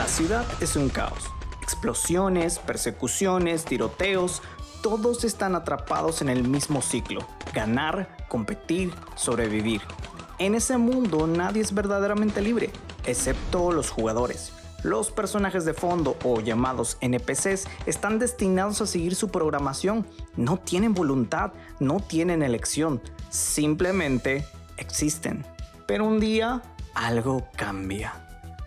ciudad es un caos. Explosiones, persecuciones, tiroteos, todos están atrapados en el mismo ciclo. Ganar, competir, sobrevivir. En ese mundo nadie es verdaderamente libre, excepto los jugadores. Los personajes de fondo, o llamados NPCs, están destinados a seguir su programación. No tienen voluntad, no tienen elección, simplemente existen. Pero un día, algo cambia.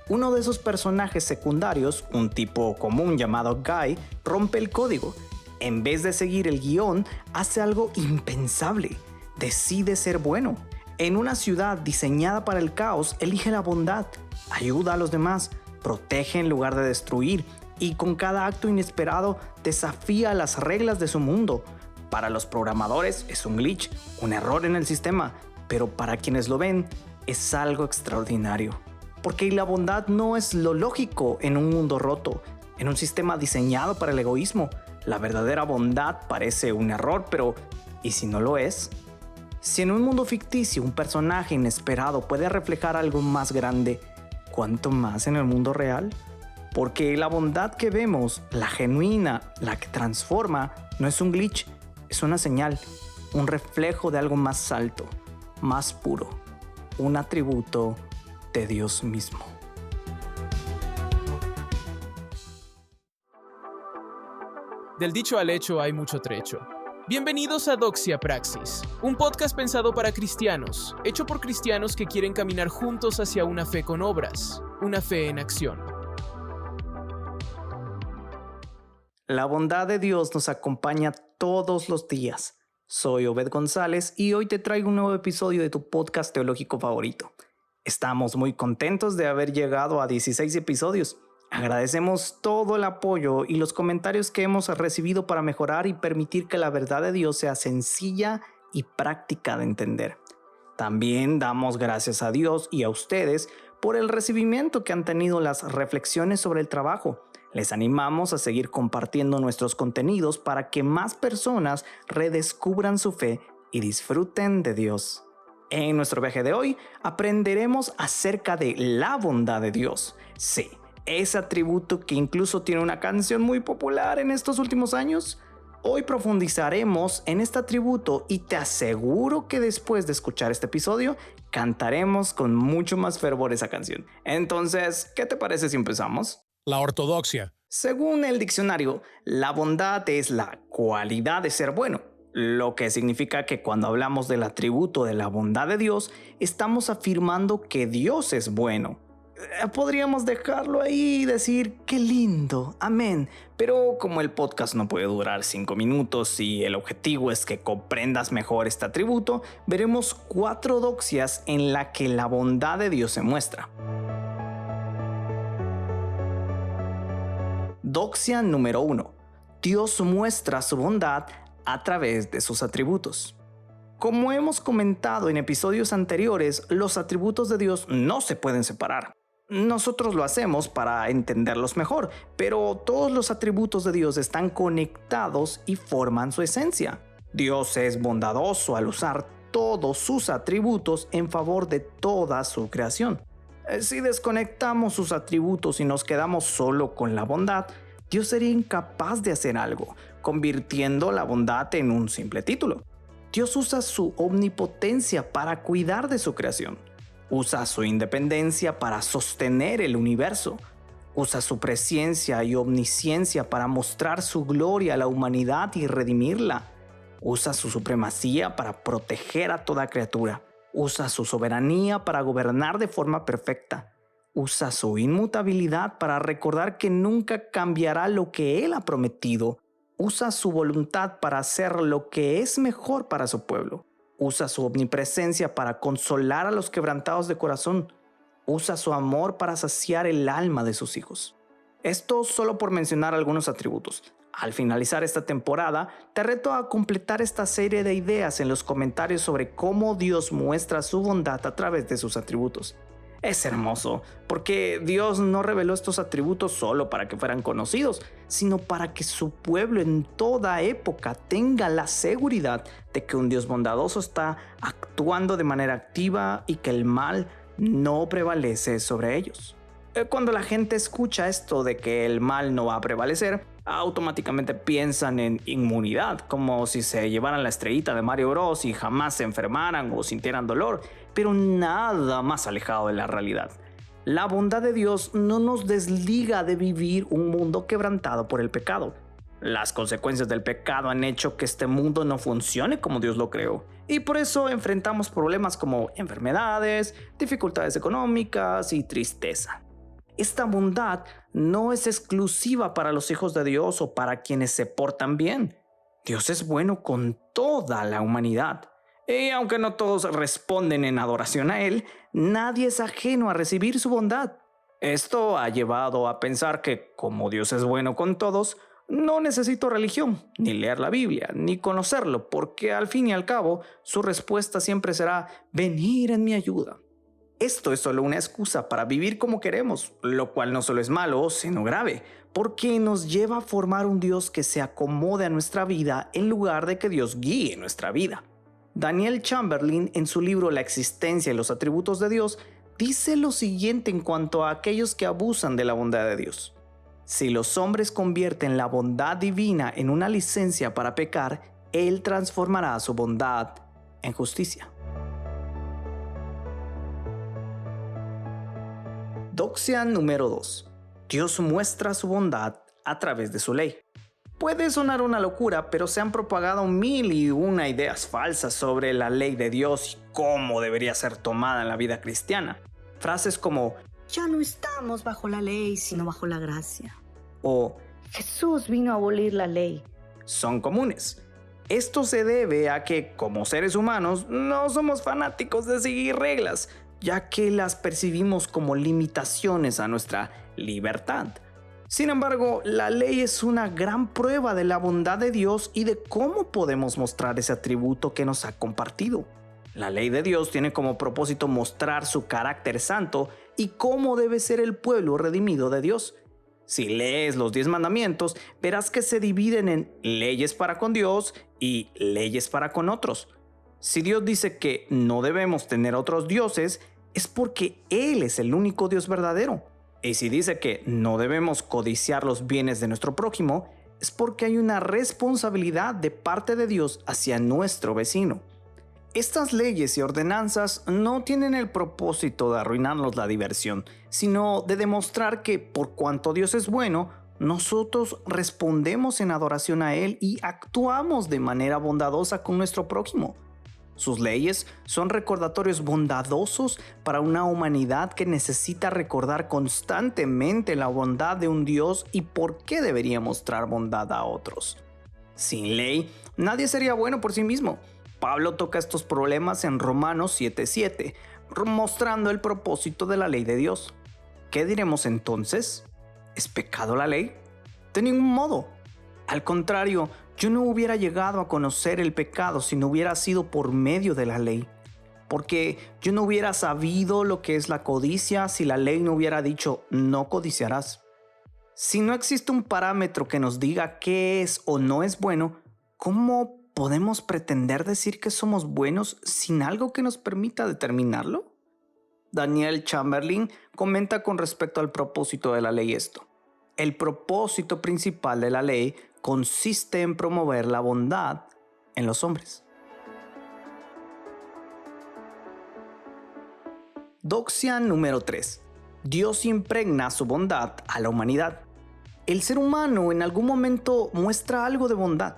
Uno de esos personajes secundarios, un tipo común llamado Guy, rompe el código. En vez de seguir el guión, hace algo impensable. Decide ser bueno. En una ciudad diseñada para el caos, elige la bondad, ayuda a los demás, protege en lugar de destruir y con cada acto inesperado desafía las reglas de su mundo. Para los programadores es un glitch, un error en el sistema, pero para quienes lo ven es algo extraordinario. Porque la bondad no es lo lógico en un mundo roto, en un sistema diseñado para el egoísmo. La verdadera bondad parece un error, pero ¿y si no lo es? Si en un mundo ficticio un personaje inesperado puede reflejar algo más grande, ¿cuánto más en el mundo real? Porque la bondad que vemos, la genuina, la que transforma, no es un glitch, es una señal, un reflejo de algo más alto, más puro, un atributo de Dios mismo. Del dicho al hecho hay mucho trecho. Bienvenidos a Doxia Praxis, un podcast pensado para cristianos, hecho por cristianos que quieren caminar juntos hacia una fe con obras, una fe en acción. La bondad de Dios nos acompaña todos los días. Soy Obed González y hoy te traigo un nuevo episodio de tu podcast teológico favorito. Estamos muy contentos de haber llegado a 16 episodios. Agradecemos todo el apoyo y los comentarios que hemos recibido para mejorar y permitir que la verdad de Dios sea sencilla y práctica de entender. También damos gracias a Dios y a ustedes por el recibimiento que han tenido las reflexiones sobre el trabajo. Les animamos a seguir compartiendo nuestros contenidos para que más personas redescubran su fe y disfruten de Dios. En nuestro viaje de hoy aprenderemos acerca de la bondad de Dios. Sí, ese atributo que incluso tiene una canción muy popular en estos últimos años. Hoy profundizaremos en este atributo y te aseguro que después de escuchar este episodio cantaremos con mucho más fervor esa canción. Entonces, ¿qué te parece si empezamos? La ortodoxia. Según el diccionario, la bondad es la cualidad de ser bueno, lo que significa que cuando hablamos del atributo de la bondad de Dios, estamos afirmando que Dios es bueno. Podríamos dejarlo ahí y decir qué lindo, amén, pero como el podcast no puede durar 5 minutos y el objetivo es que comprendas mejor este atributo, veremos 4 doxias en las que la bondad de Dios se muestra. Doxia número 1. Dios muestra su bondad a través de sus atributos. Como hemos comentado en episodios anteriores, los atributos de Dios no se pueden separar. Nosotros lo hacemos para entenderlos mejor, pero todos los atributos de Dios están conectados y forman su esencia. Dios es bondadoso al usar todos sus atributos en favor de toda su creación. Si desconectamos sus atributos y nos quedamos solo con la bondad, Dios sería incapaz de hacer algo, convirtiendo la bondad en un simple título. Dios usa su omnipotencia para cuidar de su creación. Usa su independencia para sostener el universo. Usa su presciencia y omnisciencia para mostrar su gloria a la humanidad y redimirla. Usa su supremacía para proteger a toda criatura. Usa su soberanía para gobernar de forma perfecta. Usa su inmutabilidad para recordar que nunca cambiará lo que Él ha prometido. Usa su voluntad para hacer lo que es mejor para su pueblo. Usa su omnipresencia para consolar a los quebrantados de corazón. Usa su amor para saciar el alma de sus hijos. Esto solo por mencionar algunos atributos. Al finalizar esta temporada, te reto a completar esta serie de ideas en los comentarios sobre cómo Dios muestra su bondad a través de sus atributos. Es hermoso, porque Dios no reveló estos atributos solo para que fueran conocidos, sino para que su pueblo en toda época tenga la seguridad de que un Dios bondadoso está actuando de manera activa y que el mal no prevalece sobre ellos. Cuando la gente escucha esto de que el mal no va a prevalecer, automáticamente piensan en inmunidad, como si se llevaran la estrellita de Mario Bros y jamás se enfermaran o sintieran dolor, pero nada más alejado de la realidad. La bondad de Dios no nos desliga de vivir un mundo quebrantado por el pecado. Las consecuencias del pecado han hecho que este mundo no funcione como Dios lo creó, y por eso enfrentamos problemas como enfermedades, dificultades económicas y tristeza. Esta bondad no es exclusiva para los hijos de Dios o para quienes se portan bien. Dios es bueno con toda la humanidad. Y aunque no todos responden en adoración a Él, nadie es ajeno a recibir su bondad. Esto ha llevado a pensar que, como Dios es bueno con todos, no necesito religión, ni leer la Biblia, ni conocerlo, porque al fin y al cabo, su respuesta siempre será venir en mi ayuda. Esto es solo una excusa para vivir como queremos, lo cual no solo es malo, sino grave, porque nos lleva a formar un Dios que se acomode a nuestra vida en lugar de que Dios guíe nuestra vida. Daniel Chamberlain, en su libro La existencia y los atributos de Dios, dice lo siguiente en cuanto a aquellos que abusan de la bondad de Dios. Si los hombres convierten la bondad divina en una licencia para pecar, Él transformará su bondad en justicia. Doxia número 2. Dios muestra su bondad a través de su ley. Puede sonar una locura, pero se han propagado 1001 ideas falsas sobre la ley de Dios y cómo debería ser tomada en la vida cristiana. Frases como ya no estamos bajo la ley, sino bajo la gracia. O Jesús vino a abolir la ley. son comunes. Esto se debe a que, como seres humanos, no somos fanáticos de seguir reglas, ya que las percibimos como limitaciones a nuestra libertad. Sin embargo, la ley es una gran prueba de la bondad de Dios y de cómo podemos mostrar ese atributo que nos ha compartido. La ley de Dios tiene como propósito mostrar su carácter santo y cómo debe ser el pueblo redimido de Dios. Si lees los 10 mandamientos, verás que se dividen en leyes para con Dios y leyes para con otros. Si Dios dice que no debemos tener otros dioses, es porque Él es el único Dios verdadero. Y si dice que no debemos codiciar los bienes de nuestro prójimo, es porque hay una responsabilidad de parte de Dios hacia nuestro vecino. Estas leyes y ordenanzas no tienen el propósito de arruinarnos la diversión, sino de demostrar que por cuanto Dios es bueno, nosotros respondemos en adoración a Él y actuamos de manera bondadosa con nuestro prójimo. Sus leyes son recordatorios bondadosos para una humanidad que necesita recordar constantemente la bondad de un Dios y por qué debería mostrar bondad a otros. Sin ley, nadie sería bueno por sí mismo. Pablo toca estos problemas en Romanos 7:7, mostrando el propósito de la ley de Dios. ¿Qué diremos entonces? ¿Es pecado la ley? De ningún modo. Al contrario, yo no hubiera llegado a conocer el pecado si no hubiera sido por medio de la ley. Porque yo no hubiera sabido lo que es la codicia si la ley no hubiera dicho no codiciarás. Si no existe un parámetro que nos diga qué es o no es bueno, ¿cómo podemos pretender decir que somos buenos sin algo que nos permita determinarlo? Daniel Chamberlain comenta con respecto al propósito de la ley esto. El propósito principal de la ley consiste en promover la bondad en los hombres. Doxia número 3. Dios impregna su bondad a la humanidad. El ser humano en algún momento muestra algo de bondad.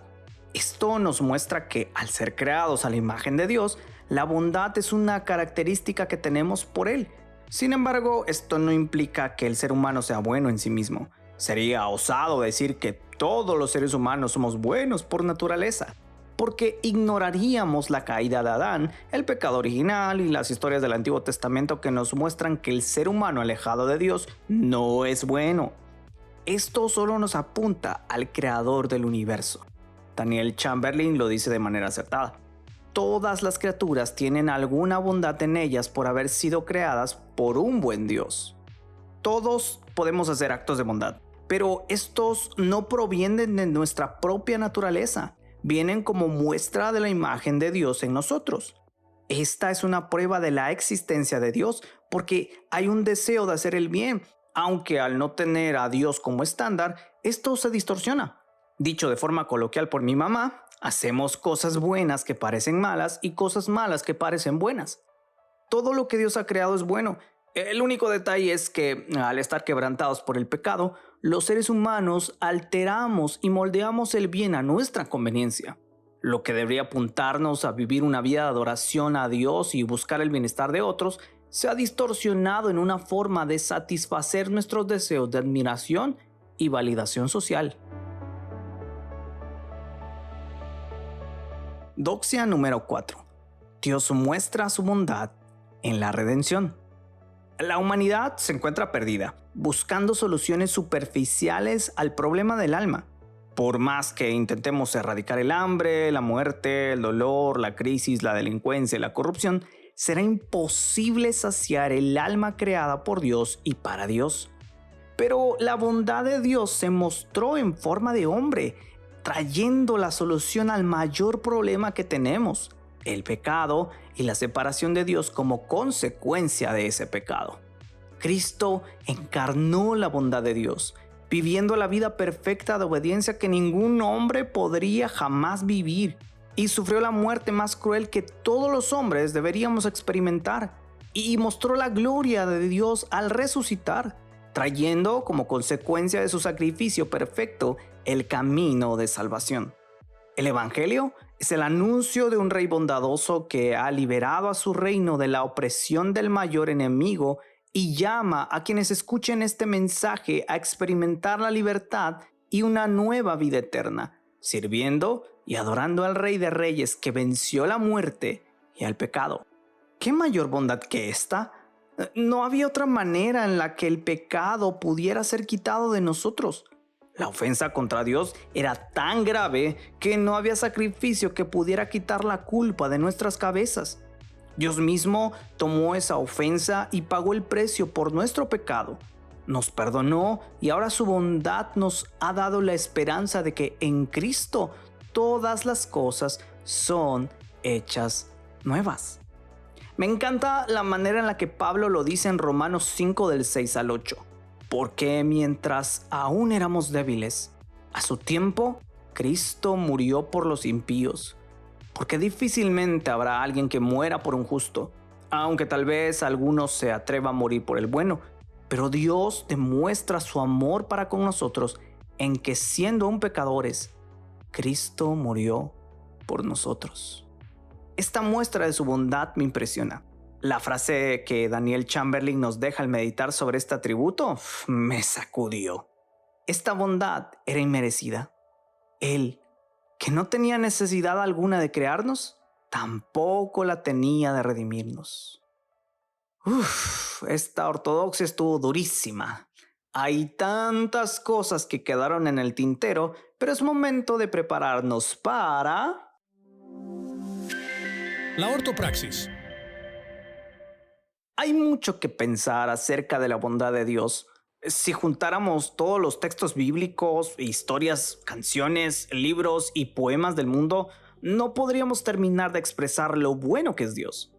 Esto nos muestra que al ser creados a la imagen de Dios, la bondad es una característica que tenemos por Él. Sin embargo, esto no implica que el ser humano sea bueno en sí mismo. Sería osado decir que todos los seres humanos somos buenos por naturaleza, porque ignoraríamos la caída de Adán, el pecado original y las historias del Antiguo Testamento que nos muestran que el ser humano alejado de Dios no es bueno. Esto solo nos apunta al creador del universo. Daniel Chamberlain lo dice de manera acertada. Todas las criaturas tienen alguna bondad en ellas por haber sido creadas por un buen Dios. Todos podemos hacer actos de bondad, pero estos no provienen de nuestra propia naturaleza, vienen como muestra de la imagen de Dios en nosotros. Esta es una prueba de la existencia de Dios porque hay un deseo de hacer el bien aunque al no tener a Dios como estándar, esto se distorsiona. Dicho de forma coloquial por mi mamá, hacemos cosas buenas que parecen malas y cosas malas que parecen buenas. Todo lo que Dios ha creado es bueno. El único detalle es que, al estar quebrantados por el pecado, los seres humanos alteramos y moldeamos el bien a nuestra conveniencia. Lo que debería apuntarnos a vivir una vida de adoración a Dios y buscar el bienestar de otros, se ha distorsionado en una forma de satisfacer nuestros deseos de admiración y validación social. Doxia número 4. Dios muestra su bondad en la redención. La humanidad se encuentra perdida, buscando soluciones superficiales al problema del alma. Por más que intentemos erradicar el hambre, la muerte, el dolor, la crisis, la delincuencia y la corrupción, será imposible saciar el alma creada por Dios y para Dios. Pero la bondad de Dios se mostró en forma de hombre, trayendo la solución al mayor problema que tenemos, el pecado y la separación de Dios como consecuencia de ese pecado. Cristo encarnó la bondad de Dios, viviendo la vida perfecta de obediencia que ningún hombre podría jamás vivir, y sufrió la muerte más cruel que todos los hombres deberíamos experimentar, y mostró la gloria de Dios al resucitar, trayendo como consecuencia de su sacrificio perfecto el camino de salvación. El Evangelio es el anuncio de un rey bondadoso que ha liberado a su reino de la opresión del mayor enemigo y llama a quienes escuchen este mensaje a experimentar la libertad y una nueva vida eterna, sirviendo y adorando al Rey de Reyes que venció la muerte y al pecado. ¿Qué mayor bondad que esta? No había otra manera en la que el pecado pudiera ser quitado de nosotros. La ofensa contra Dios era tan grave que no había sacrificio que pudiera quitar la culpa de nuestras cabezas. Dios mismo tomó esa ofensa y pagó el precio por nuestro pecado. Nos perdonó y ahora su bondad nos ha dado la esperanza de que en Cristo todas las cosas son hechas nuevas. Me encanta la manera en la que Pablo lo dice en Romanos 5 del 6 al 8. Porque mientras aún éramos débiles, a su tiempo Cristo murió por los impíos. Porque difícilmente habrá alguien que muera por un justo, aunque tal vez alguno se atreva a morir por el bueno. Pero Dios demuestra su amor para con nosotros en que siendo aún pecadores, Cristo murió por nosotros. Esta muestra de su bondad me impresiona. La frase que Daniel Chamberlain nos deja al meditar sobre este atributo me sacudió. Esta bondad era inmerecida. Él, que no tenía necesidad alguna de crearnos, tampoco la tenía de redimirnos. Esta ortodoxia estuvo durísima. Hay tantas cosas que quedaron en el tintero, pero es momento de prepararnos para... La ortopraxis. Hay mucho que pensar acerca de la bondad de Dios. Si juntáramos todos los textos bíblicos, historias, canciones, libros y poemas del mundo, no podríamos terminar de expresar lo bueno que es Dios.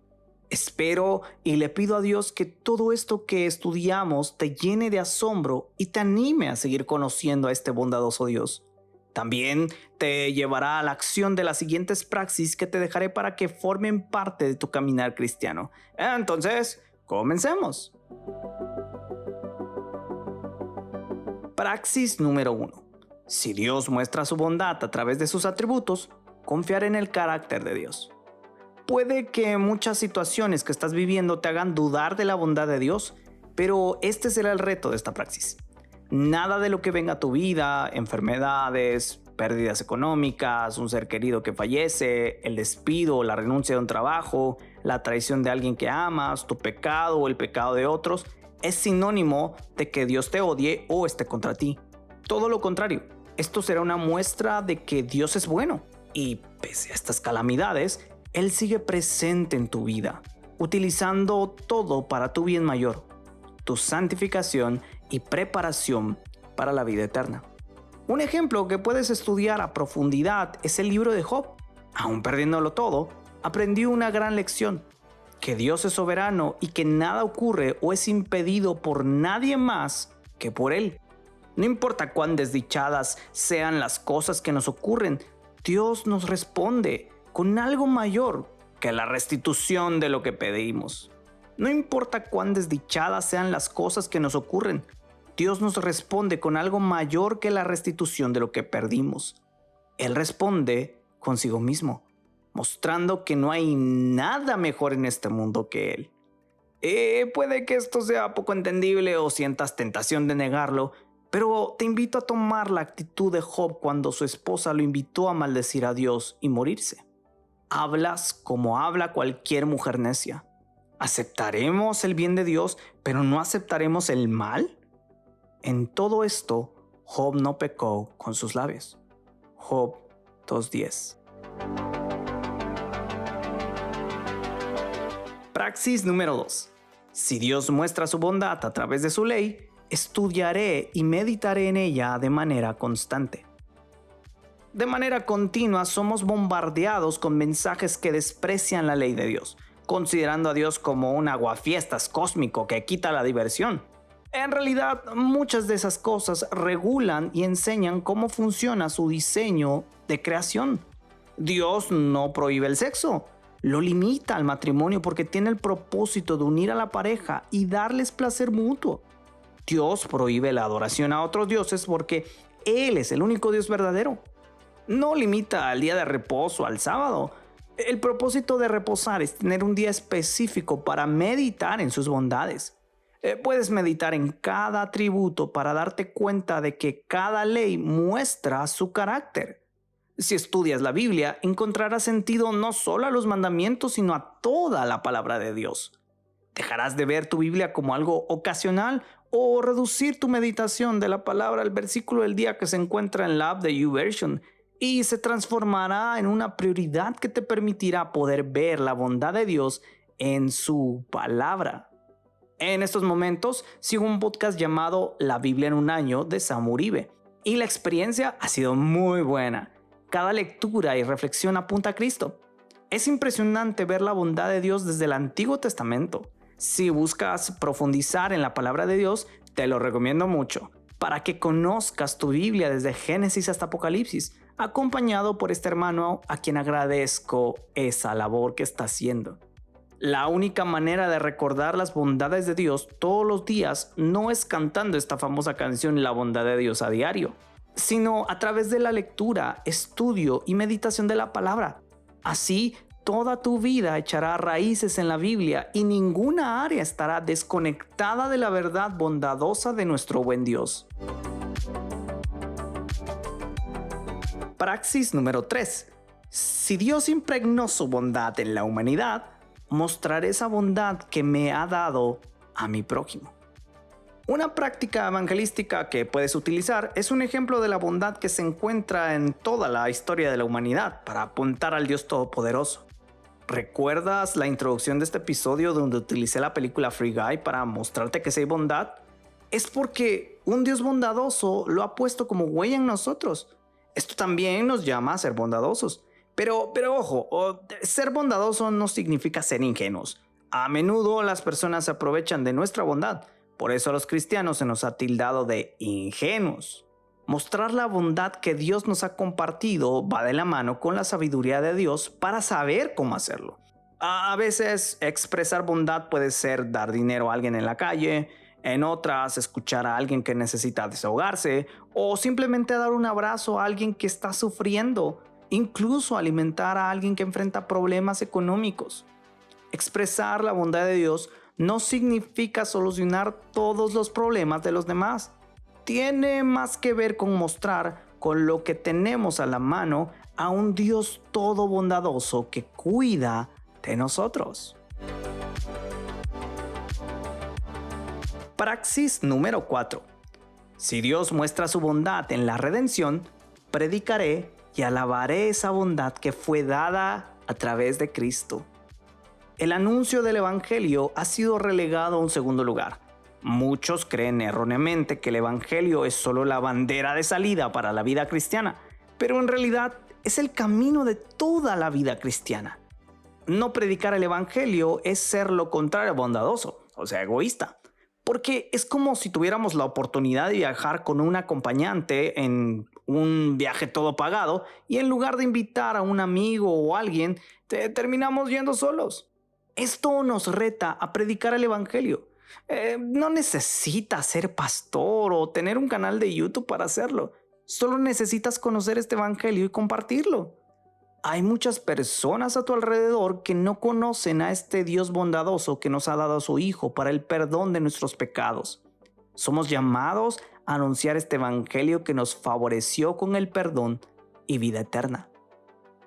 Espero y le pido a Dios que todo esto que estudiamos te llene de asombro y te anime a seguir conociendo a este bondadoso Dios. También te llevará a la acción de las siguientes praxis que te dejaré para que formen parte de tu caminar cristiano. Entonces, comencemos. Praxis número 1. Si Dios muestra su bondad a través de sus atributos, confiar en el carácter de Dios. Puede que muchas situaciones que estás viviendo te hagan dudar de la bondad de Dios, pero este será el reto de esta praxis. Nada de lo que venga a tu vida, enfermedades, pérdidas económicas, un ser querido que fallece, el despido, la renuncia de un trabajo, la traición de alguien que amas, tu pecado o el pecado de otros, es sinónimo de que Dios te odie o esté contra ti. Todo lo contrario, esto será una muestra de que Dios es bueno y, pese a estas calamidades, Él sigue presente en tu vida, utilizando todo para tu bien mayor, tu santificación y preparación para la vida eterna. Un ejemplo que puedes estudiar a profundidad es el libro de Job. Aún perdiéndolo todo, aprendió una gran lección, que Dios es soberano y que nada ocurre o es impedido por nadie más que por Él. No importa cuán desdichadas sean las cosas que nos ocurren, Dios nos responde con algo mayor que la restitución de lo que pedimos. No importa cuán desdichadas sean las cosas que nos ocurren, Dios nos responde con algo mayor que la restitución de lo que perdimos. Él responde consigo mismo, mostrando que no hay nada mejor en este mundo que Él. Puede que esto sea poco entendible o sientas tentación de negarlo, pero te invito a tomar la actitud de Job cuando su esposa lo invitó a maldecir a Dios y morirse. Hablas como habla cualquier mujer necia. ¿Aceptaremos el bien de Dios, pero no aceptaremos el mal? En todo esto, Job no pecó con sus labios. Job 2:10. Praxis número 2. Si Dios muestra su bondad a través de su ley, estudiaré y meditaré en ella de manera constante. De manera continua somos bombardeados con mensajes que desprecian la ley de Dios, considerando a Dios como un aguafiestas cósmico que quita la diversión. En realidad, muchas de esas cosas regulan y enseñan cómo funciona su diseño de creación. Dios no prohíbe el sexo, lo limita al matrimonio porque tiene el propósito de unir a la pareja y darles placer mutuo. Dios prohíbe la adoración a otros dioses porque Él es el único Dios verdadero. No limita al día de reposo, al sábado. El propósito de reposar es tener un día específico para meditar en sus bondades. Puedes meditar en cada atributo para darte cuenta de que cada ley muestra su carácter. Si estudias la Biblia, encontrarás sentido no solo a los mandamientos, sino a toda la palabra de Dios. Dejarás de ver tu Biblia como algo ocasional o reducir tu meditación de la palabra al versículo del día que se encuentra en la app de YouVersion y se transformará en una prioridad que te permitirá poder ver la bondad de Dios en su palabra. En estos momentos sigo un podcast llamado La Biblia en un año de Sam Uribe y la experiencia ha sido muy buena. Cada lectura y reflexión apunta a Cristo. Es impresionante ver la bondad de Dios desde el Antiguo Testamento. Si buscas profundizar en la palabra de Dios, te lo recomiendo mucho, para que conozcas tu Biblia desde Génesis hasta Apocalipsis, acompañado por este hermano a quien agradezco esa labor que está haciendo. La única manera de recordar las bondades de Dios todos los días no es cantando esta famosa canción La bondad de Dios a diario, sino a través de la lectura, estudio y meditación de la palabra. Así, toda tu vida echará raíces en la Biblia y ninguna área estará desconectada de la verdad bondadosa de nuestro buen Dios. Praxis número 3. Si Dios impregnó su bondad en la humanidad, mostraré esa bondad que me ha dado a mi prójimo. Una práctica evangelística que puedes utilizar es un ejemplo de la bondad que se encuentra en toda la historia de la humanidad para apuntar al Dios Todopoderoso. ¿Recuerdas la introducción de este episodio donde utilicé la película Free Guy para mostrarte que sí hay bondad? Es porque un Dios bondadoso lo ha puesto como huella en nosotros. Esto también nos llama a ser bondadosos. Pero ojo, ser bondadoso no significa ser ingenuos. A menudo las personas se aprovechan de nuestra bondad. Por eso a los cristianos se nos ha tildado de ingenuos. Mostrar la bondad que Dios nos ha compartido va de la mano con la sabiduría de Dios para saber cómo hacerlo. A veces expresar bondad puede ser dar dinero a alguien en la calle, en otras escuchar a alguien que necesita desahogarse o simplemente dar un abrazo a alguien que está sufriendo, incluso alimentar a alguien que enfrenta problemas económicos. Expresar la bondad de Dios no significa solucionar todos los problemas de los demás. Tiene más que ver con mostrar con lo que tenemos a la mano a un Dios todo bondadoso que cuida de nosotros. Praxis número 4. Si Dios muestra su bondad en la redención, predicaré y alabaré esa bondad que fue dada a través de Cristo. El anuncio del Evangelio ha sido relegado a un segundo lugar. Muchos creen erróneamente que el Evangelio es solo la bandera de salida para la vida cristiana, pero en realidad es el camino de toda la vida cristiana. No predicar el evangelio es ser lo contrario a bondadoso, o sea, egoísta. Porque es como si tuviéramos la oportunidad de viajar con un acompañante en un viaje todo pagado y en lugar de invitar a un amigo o alguien, terminamos yendo solos. Esto nos reta a predicar el evangelio. No necesitas ser pastor o tener un canal de YouTube para hacerlo. Solo necesitas conocer este evangelio y compartirlo. Hay muchas personas a tu alrededor que no conocen a este Dios bondadoso que nos ha dado a su Hijo para el perdón de nuestros pecados. Somos llamados a anunciar este evangelio que nos favoreció con el perdón y vida eterna.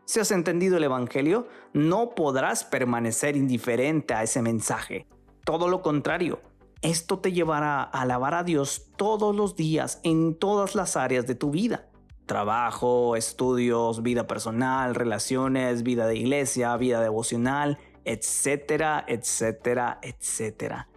Si has entendido el evangelio, no podrás permanecer indiferente a ese mensaje. Todo lo contrario, esto te llevará a alabar a Dios todos los días en todas las áreas de tu vida. Trabajo, estudios, vida personal, relaciones, vida de iglesia, vida devocional, etcétera, etcétera, etcétera.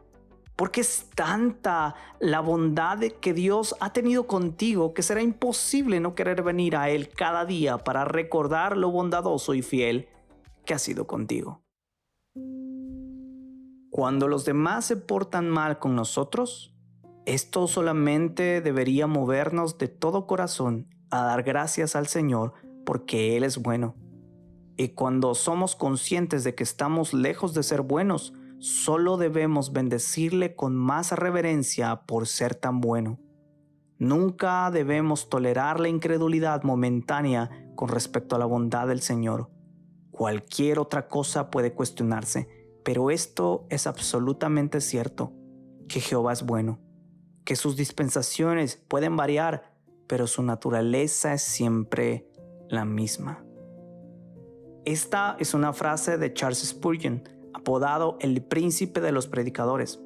Porque es tanta la bondad que Dios ha tenido contigo que será imposible no querer venir a Él cada día para recordar lo bondadoso y fiel que ha sido contigo. Cuando los demás se portan mal con nosotros, esto solamente debería movernos de todo corazón a dar gracias al Señor porque Él es bueno. Y cuando somos conscientes de que estamos lejos de ser buenos, solo debemos bendecirle con más reverencia por ser tan bueno. Nunca debemos tolerar la incredulidad momentánea con respecto a la bondad del Señor. Cualquier otra cosa puede cuestionarse, pero esto es absolutamente cierto, que Jehová es bueno, que sus dispensaciones pueden variar, pero su naturaleza es siempre la misma. Esta es una frase de Charles Spurgeon, apodado el príncipe de los predicadores.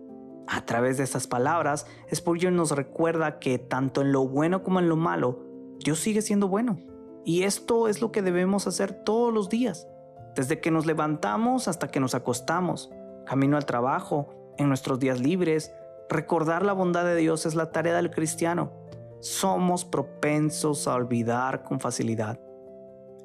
A través de estas palabras, Spurgeon nos recuerda que tanto en lo bueno como en lo malo, Dios sigue siendo bueno. Y esto es lo que debemos hacer todos los días, desde que nos levantamos hasta que nos acostamos, camino al trabajo, en nuestros días libres. Recordar la bondad de Dios es la tarea del cristiano. Somos propensos a olvidar con facilidad.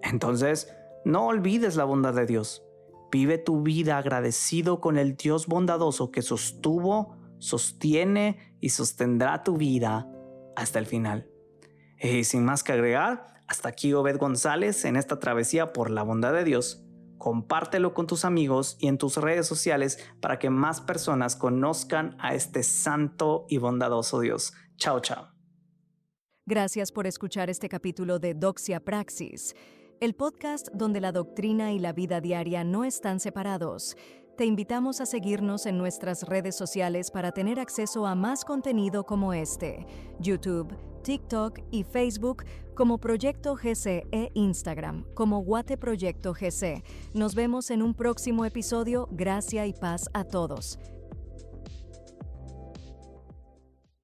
Entonces, no olvides la bondad de Dios. Vive tu vida agradecido con el Dios bondadoso que sostuvo, sostiene y sostendrá tu vida hasta el final. Y sin más que agregar, hasta aquí Obed González en esta travesía por la bondad de Dios. Compártelo con tus amigos y en tus redes sociales para que más personas conozcan a este santo y bondadoso Dios. Chao, chao. Gracias por escuchar este capítulo de Doxia Praxis, el podcast donde la doctrina y la vida diaria no están separados. Te invitamos a seguirnos en nuestras redes sociales para tener acceso a más contenido como este: YouTube, TikTok y Facebook como Proyecto GC e Instagram como Guate Proyecto GC. Nos vemos en un próximo episodio. Gracia y paz a todos.